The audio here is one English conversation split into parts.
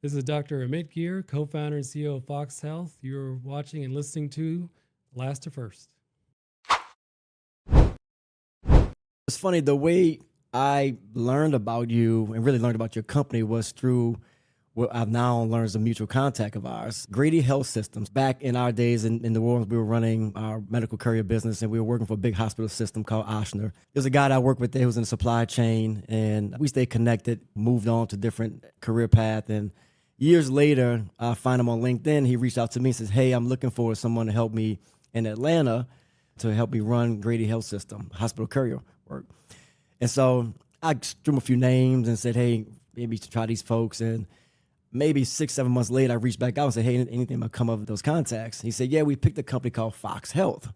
This is Dr. Amit Gir, co-founder and CEO of Phox Health. You're watching and listening to Last to First. It's funny, the way I learned about you and really learned about your company was through what I've now learned is a mutual contact of ours, Grady Health Systems. Back in our days in New Orleans, we were running our medical courier business and we were working for a big hospital system called Ochsner. There's a guy that I worked with there who was in the supply chain and we stayed connected, moved on to different career path. And years later, I find him on LinkedIn. He reached out to me and says, hey, I'm looking for someone to help me in Atlanta to help me run Grady Health System, hospital courier work. And so I threw him a few names and said, hey, maybe to try these folks. And maybe 6-7 months later, I reached back out and said, hey, anything might come of those contacts? He said, yeah, we picked a company called Phox Health.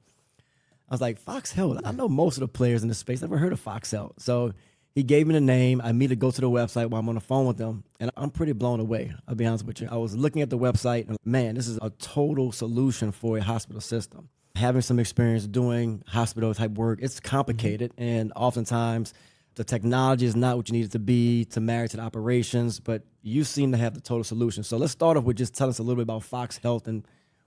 I was like, Phox Health? I know most of the players in the space. Never heard of Phox Health. So he gave me the name. I immediately go to the website while I'm on the phone with them. And I'm pretty blown away, I'll be honest with you. I was looking at the website and man, this is a total solution for a hospital system. Having some experience doing hospital type work, it's complicated. And oftentimes the technology is not what you need it to be to marry to the operations, but you seem to have the total solution. So let's start off with just tell us a little bit about Phox Health and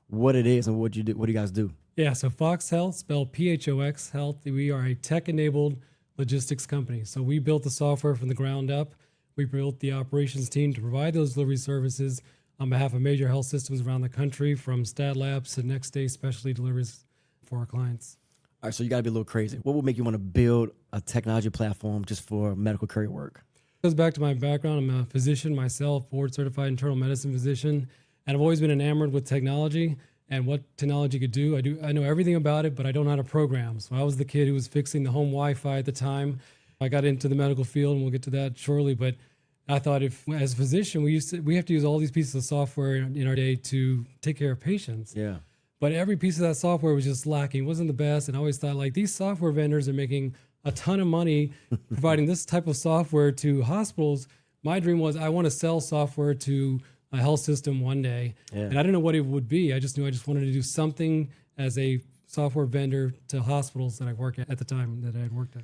what it is and what you do. What do you guys do? Yeah, so Phox Health, spelled Phox Health. We are a tech-enabled logistics company. So we built the software from the ground up. We built the operations team to provide those delivery services on behalf of major health systems around the country, from stat labs to next day specialty deliveries for our clients. All right, so you got to be a little crazy. What would make you want to build a technology platform just for medical courier work? It goes back to my background. I'm a physician myself, board certified internal medicine physician, and I've always been enamored with technology and what technology could do. I know everything about it, but I don't know how to program. So I was the kid who was fixing the home Wi-Fi at the time. I got into the medical field, and we'll get to that shortly. But I thought, if as a physician, we have to use all these pieces of software in our day to take care of patients. Yeah. But every piece of that software was just lacking. It wasn't the best. And I always thought, like, these software vendors are making a ton of money providing this type of software to hospitals. My dream was I want to sell software to a health system one day. Yeah. And I didn't know what it would be. I just knew I just wanted to do something as a software vendor to hospitals that I worked at the time that I had worked at.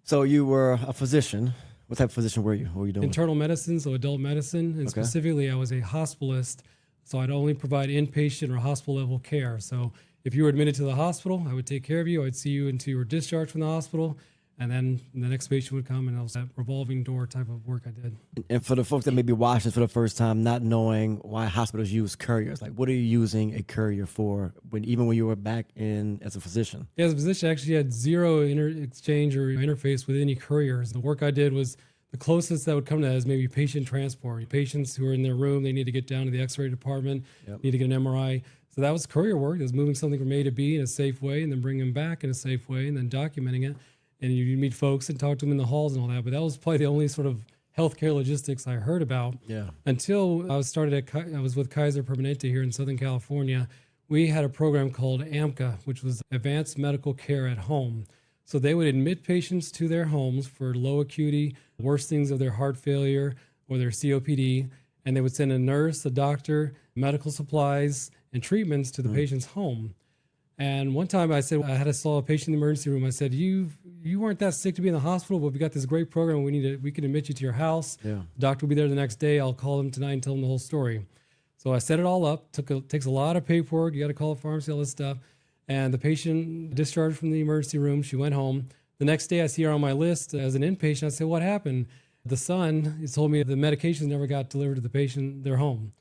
So you were a physician. What type of physician were you? What were you doing? Internal medicine, so adult medicine. And specifically, I was a hospitalist. So I'd only provide inpatient or hospital level care. So if you were admitted to the hospital, I would take care of you. I'd see you until you were discharged from the hospital. And then the next patient would come, and it was that revolving door type of work I did. And for the folks that may be watching for the first time, not knowing why hospitals use couriers, like what are you using a courier for even when you were back in as a physician? Yeah, as a physician, I actually had zero exchange or interface with any couriers. The work I did was the closest that would come to that is maybe patient transport. Patients who are in their room, they need to get down to the x-ray department, need to get an MRI. So that was courier work. It was moving something from A to B in a safe way and then bringing them back in a safe way and then documenting it. And you meet folks and talk to them in the halls and all that. But that was probably the only sort of healthcare logistics I heard about until I was with Kaiser Permanente here in Southern California. We had a program called AMCA, which was Advanced Medical Care at Home. So they would admit patients to their homes for low acuity, worstings of their heart failure or their COPD, and they would send a nurse, a doctor, medical supplies, and treatments to the patient's home. And one time I said, I had to saw a patient in the emergency room. I said, you weren't that sick to be in the hospital, but we got this great program. We can admit you to your house. Yeah. The doctor will be there the next day. I'll call them tonight and tell them the whole story. So I set it all up. Takes a lot of paperwork. You got to call the pharmacy, all this stuff. And the patient discharged from the emergency room. She went home. The next day I see her on my list as an inpatient. I said, what happened? The son, he told me the medications never got delivered to the patient, their home.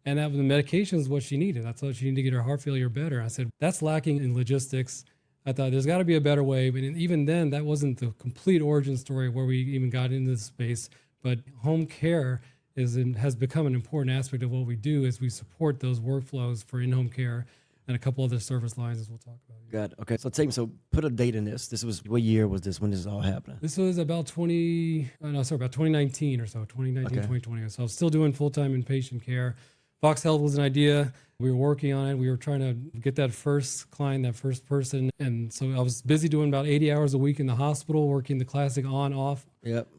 And that the medication is what she needed. That's what she needed to get her heart failure better. I said, that's lacking in logistics. I thought there's got to be a better way. But even then, that wasn't the complete origin story where we even got into this space. But home care has become an important aspect of what we do as we support those workflows for in-home care and a couple other service lines as we'll talk about. Got it. Okay. So put a date in this. This was, what year was this when this is all happening? This was about 2019 or so, 2020. So I was still doing full-time inpatient care. Phox Health was an idea. We were working on it. We were trying to get that first client, that first person. And so I was busy doing about 80 hours a week in the hospital, working the classic on-off,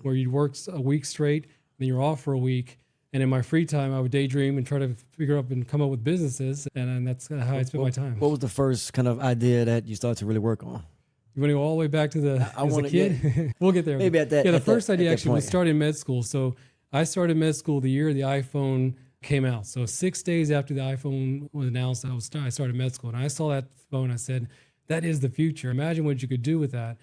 where you'd work a week straight, then you're off for a week. And in my free time, I would daydream and try to figure out and come up with businesses. And that's how I spent my time. What was the first kind of idea that you started to really work on? You want to go all the way back to a kid? Yeah. We'll get there. Maybe at that. Yeah, the first idea actually was starting med school. So I started med school the year the iPhone came out. So 6 days after the iPhone was announced, I started med school. And I saw that phone. I said, that is the future. Imagine what you could do with that.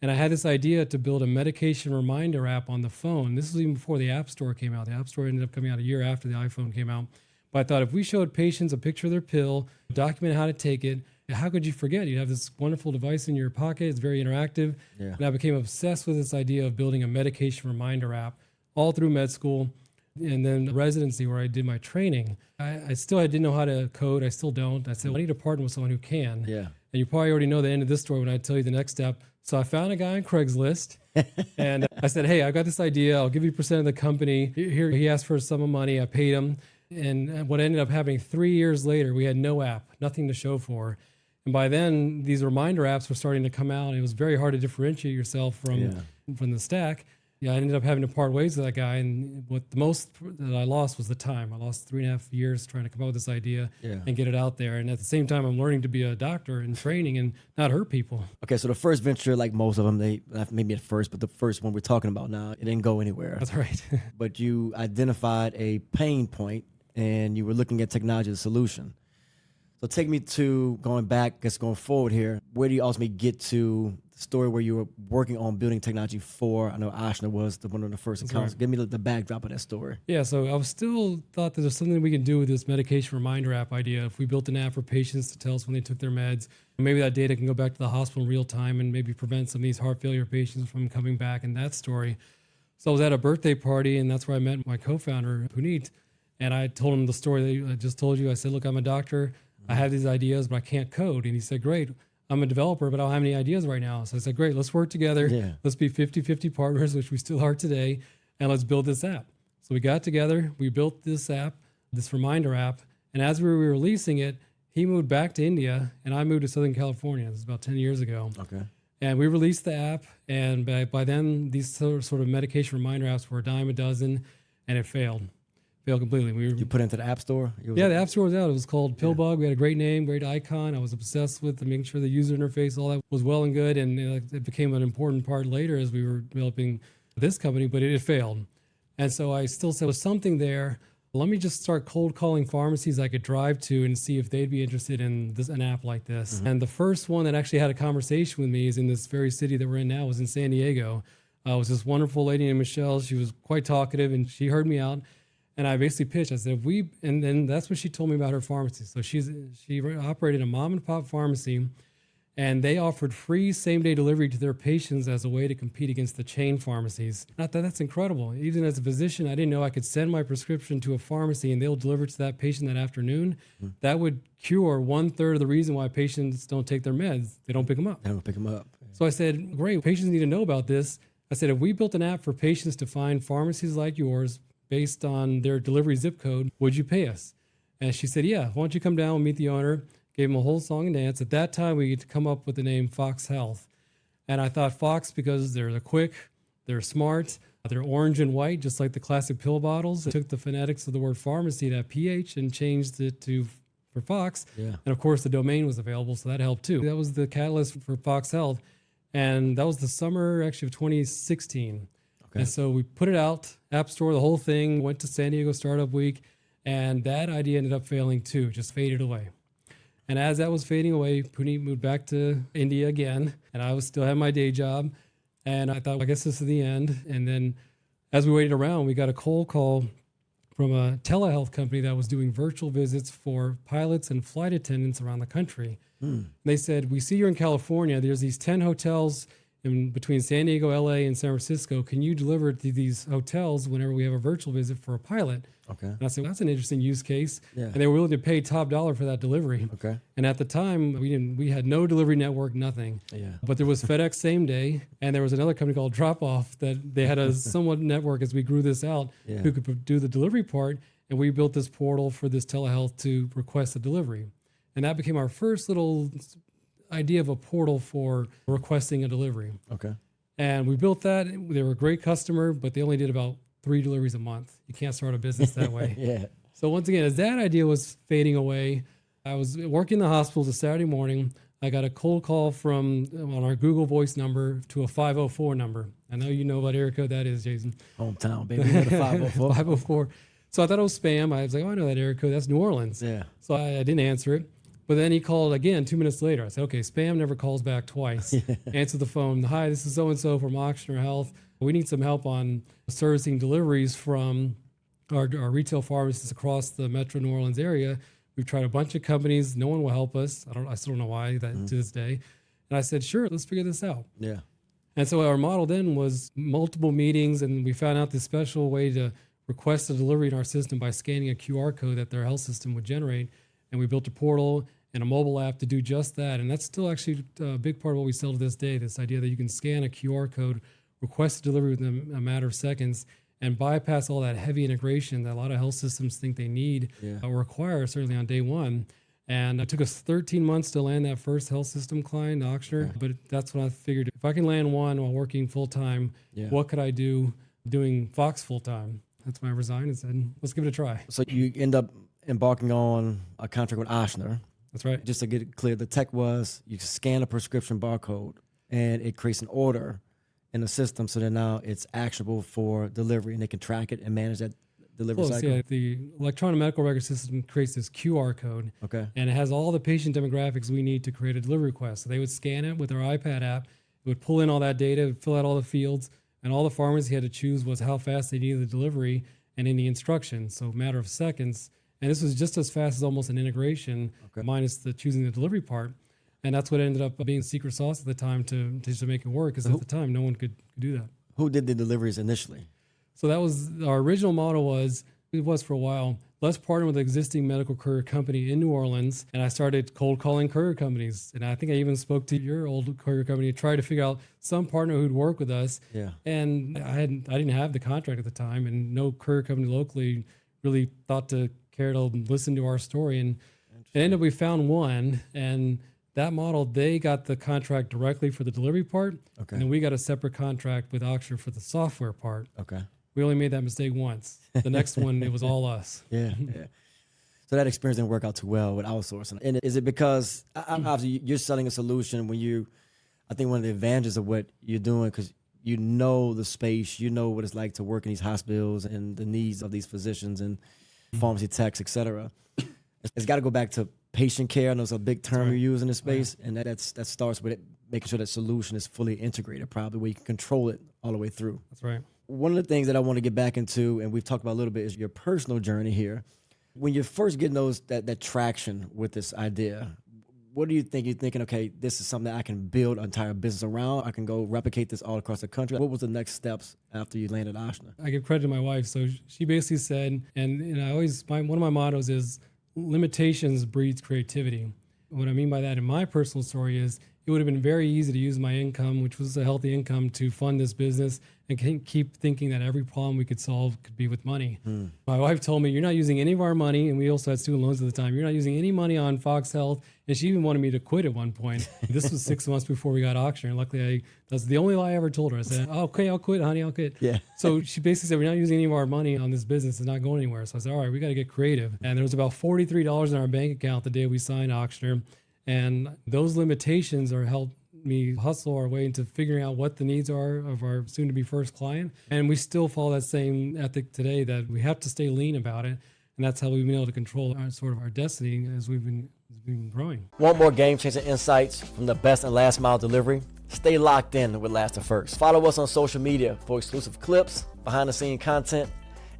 And I had this idea to build a medication reminder app on the phone. This was even before the App Store came out. The App Store ended up coming out a year after the iPhone came out. But I thought if we showed patients a picture of their pill, documented how to take it, how could you forget? You'd have this wonderful device in your pocket. It's very interactive. Yeah. And I became obsessed with this idea of building a medication reminder app all through med school. And then residency where I did my training. I didn't know how to code. I still don't. I said, well, I need to partner with someone who can. Yeah. And you probably already know the end of this story when I tell you the next step. So I found a guy on Craigslist and I said, hey, I've got this idea. I'll give you % of the company. Here, he asked for a sum of money. I paid him. And what ended up happening 3 years later, we had no app, nothing to show for. And by then, these reminder apps were starting to come out. And it was very hard to differentiate yourself from the stack. Yeah, I ended up having to part ways with that guy. And what the most that I lost was the time. I lost 3.5 years trying to come up with this idea and get it out there. And at the same time, I'm learning to be a doctor and training and not hurt people. Okay, so the first venture, like most of them, they maybe at first, but the first one we're talking about now, it didn't go anywhere. That's right. But you identified a pain point and you were looking at technology as a solution. So take me to going back, going forward here. Where do you ultimately get to the story where you were working on building technology for? I know Ochsner was one of the first accounts. Right. Give me the backdrop of that story. Yeah, so I was still thought that there's something we can do with this medication reminder app idea. If we built an app for patients to tell us when they took their meds, maybe that data can go back to the hospital in real time and maybe prevent some of these heart failure patients from coming back in that story. So I was at a birthday party, and that's where I met my co-founder, Puneet, and I told him the story that I just told you. I said, look, I'm a doctor. I have these ideas, but I can't code. And he said, great, I'm a developer, but I don't have any ideas right now. So I said, great, let's work together. Yeah. Let's be 50-50 partners, which we still are today, and let's build this app. So we got together, we built this app, this reminder app, and as we were releasing it, he moved back to India, and I moved to Southern California. This was about 10 years ago. Okay. And we released the app, and by then, these sort of medication reminder apps were a dime a dozen, and it failed completely. You put it into the App Store? Yeah, the App Store was out. It was called Pillbug. We had a great name, great icon. I was obsessed with making sure the user interface, all that was well and good, and it became an important part later as we were developing this company, but it failed. And so I still said, there's something there. Let me just start cold calling pharmacies I could drive to and see if they'd be interested in an app like this. Mm-hmm. And the first one that actually had a conversation with me is in this very city that we're in now, was in San Diego. It was this wonderful lady named Michelle. She was quite talkative, and she heard me out. And I basically pitched. I said, and then that's what she told me about her pharmacy. So she operated a mom and pop pharmacy, and they offered free same-day delivery to their patients as a way to compete against the chain pharmacies. Not that that's incredible. Even as a physician, I didn't know I could send my prescription to a pharmacy and they'll deliver it to that patient that afternoon. Mm-hmm. That would cure 1/3 of the reason why patients don't take their meds. They don't pick them up. They don't pick them up. So I said, great, patients need to know about this. I said, if we built an app for patients to find pharmacies like yours based on their delivery zip code, would you pay us? And she said, yeah, why don't you come down and meet the owner? Gave him a whole song and dance. At that time, we had to come up with the name Phox Health. And I thought Phox because they're quick, they're smart, they're orange and white, just like the classic pill bottles. I took the phonetics of the word pharmacy, that PH, and changed it for Phox. Yeah. And of course, the domain was available, so that helped too. That was the catalyst for Phox Health. And that was the summer, actually, of 2016. Okay. And so we put it out, App Store, the whole thing, went to San Diego Startup Week, and that idea ended up failing too, just faded away. And as that was fading away, Puneet moved back to India again, and I was still had my day job. And I thought, I guess this is the end. And then as we waited around, we got a cold call from a telehealth company that was doing virtual visits for pilots and flight attendants around the country. They said, we see you're in California. There's these 10 hotels in between San Diego, LA, and San Francisco. Can you deliver to these hotels whenever we have a virtual visit for a pilot? Okay. And I said, well, that's an interesting use case. Yeah. And they were willing to pay top dollar for that delivery. Okay. And at the time, we had no delivery network, nothing. Yeah. But there was FedEx same day, and there was another company called Drop Off that they had a somewhat network as we grew this out who could do the delivery part. And we built this portal for this telehealth to request a delivery. And that became our first little idea of a portal for requesting a delivery. Okay. And we built that. They were a great customer, but they only did about 3 deliveries a month. You can't start a business that way. Yeah. So once again, as that idea was fading away, I was working in the hospital a Saturday morning. I got a cold call from on our Google Voice number to a 504 number. I know you know what area code that is, Jason. Hometown, baby. You know the 504. 504. So I thought it was spam. I was like, oh, I know that area code. That's New Orleans. Yeah. So I didn't answer it. But then he called again 2 minutes later. I said, okay, spam never calls back twice. Answer the phone. Hi, this is so-and-so from Ochsner Health. We need some help on servicing deliveries from our retail pharmacists across the Metro New Orleans area. We've tried a bunch of companies. No one will help us. I still don't know why to this day. And I said, sure, let's figure this out. Yeah. And so our model then was multiple meetings, and we found out this special way to request a delivery in our system by scanning a QR code that their health system would generate. And we built a portal and a mobile app to do just that. And that's still actually a big part of what we sell to this day, this idea that you can scan a QR code, request a delivery within a matter of seconds, and bypass all that heavy integration that a lot of health systems think they need or require, certainly on day one. And it took us 13 months to land that first health system client, Ochsner. But that's when I figured, if I can land one while working full-time, what could I do doing Phox full-time? That's when I resigned and said, let's give it a try. So you end up embarking on a contract with Ochsner. That's right. Just to get it clear, the tech was you scan a prescription barcode and it creates an order in the system, so that now it's actionable for delivery and they can track it and manage that delivery cycle. Yeah, the electronic medical record system creates this QR code, and it has all the patient demographics we need to create a delivery request. So they would scan it with their iPad app, it would pull in all that data, fill out all the fields, and all the pharmacy had to choose was how fast they needed the delivery and any instructions. So a matter of seconds. And this was just as fast as almost an integration, minus the choosing the delivery part. And that's what ended up being secret sauce at the time to make it work, because at the time, no one could do that. Who did the deliveries initially? So that was, our original model it was for a while, let's partner with an existing medical courier company in New Orleans. And I started cold calling courier companies. And I think I even spoke to your old courier company to try to figure out some partner who'd work with us. Yeah. And I didn't have the contract at the time, and no courier company locally really thought to care to listen to our story. And it ended up, we found one, and that model, they got the contract directly for the delivery part. And then we got a separate contract with Ochsner for the software part. We only made that mistake once. The next one, it was all us. Yeah. So that experience didn't work out too well with outsourcing. And is it because obviously you're selling a solution when I think one of the advantages of what you're doing, because you know the space, you know what it's like to work in these hospitals and the needs of these physicians and pharmacy techs, et cetera. It's got to go back to patient care. I know it's a big term you use in this space, and that starts with it, making sure that solution is fully integrated, probably where you can control it all the way through. That's right. One of the things that I want to get back into, and we've talked about a little bit, is your personal journey here. When you're first getting that traction with this idea, what do you think? You're thinking, okay, this is something that I can build an entire business around. I can go replicate this all across the country. What was the next steps after you landed Ochsner? I give credit to my wife. So she basically said, and I always, one of my mottos is limitations breeds creativity. What I mean by that in my personal story is it would have been very easy to use my income, which was a healthy income, to fund this business and keep thinking that every problem we could solve could be with money. My wife told me, you're not using any of our money, and we also had student loans at the time, you're not using any money on Phox Health, and she even wanted me to quit at one point. This was 6 months before we got Ochsner, and luckily that's the only lie I ever told her. I said, oh, okay, I'll quit, honey, I'll quit. Yeah. So she basically said, we're not using any of our money on this business, it's not going anywhere. So I said, all right, we got to get creative. And there was about $43 in our bank account the day we signed Ochsner, and those limitations are helped me hustle our way into figuring out what the needs are of our soon-to-be first client. And we still follow that same ethic today, that we have to stay lean about it. And that's how we've been able to control our destiny as we've been growing. Want more game-changing insights from the best and last mile delivery? Stay locked in with Last to First. Follow us on social media for exclusive clips, behind-the-scene content,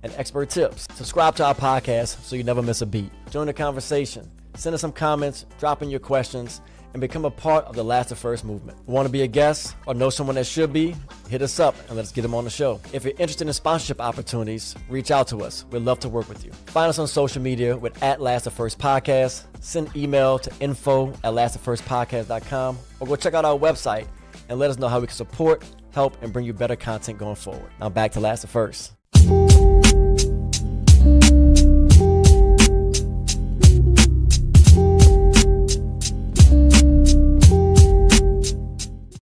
and expert tips. Subscribe to our podcast so you never miss a beat. Join the conversation. Send us some comments, drop in your questions, and become a part of the Last to First movement. Want to be a guest or know someone that should be? Hit us up and let's get them on the show. If you're interested in sponsorship opportunities, reach out to us. We'd love to work with you. Find us on social media with @LastToFirstPodcast. Send email to info@LastToFirstPodcast.com, or go check out our website and let us know how we can support, help, and bring you better content going forward. Now back to Last to First.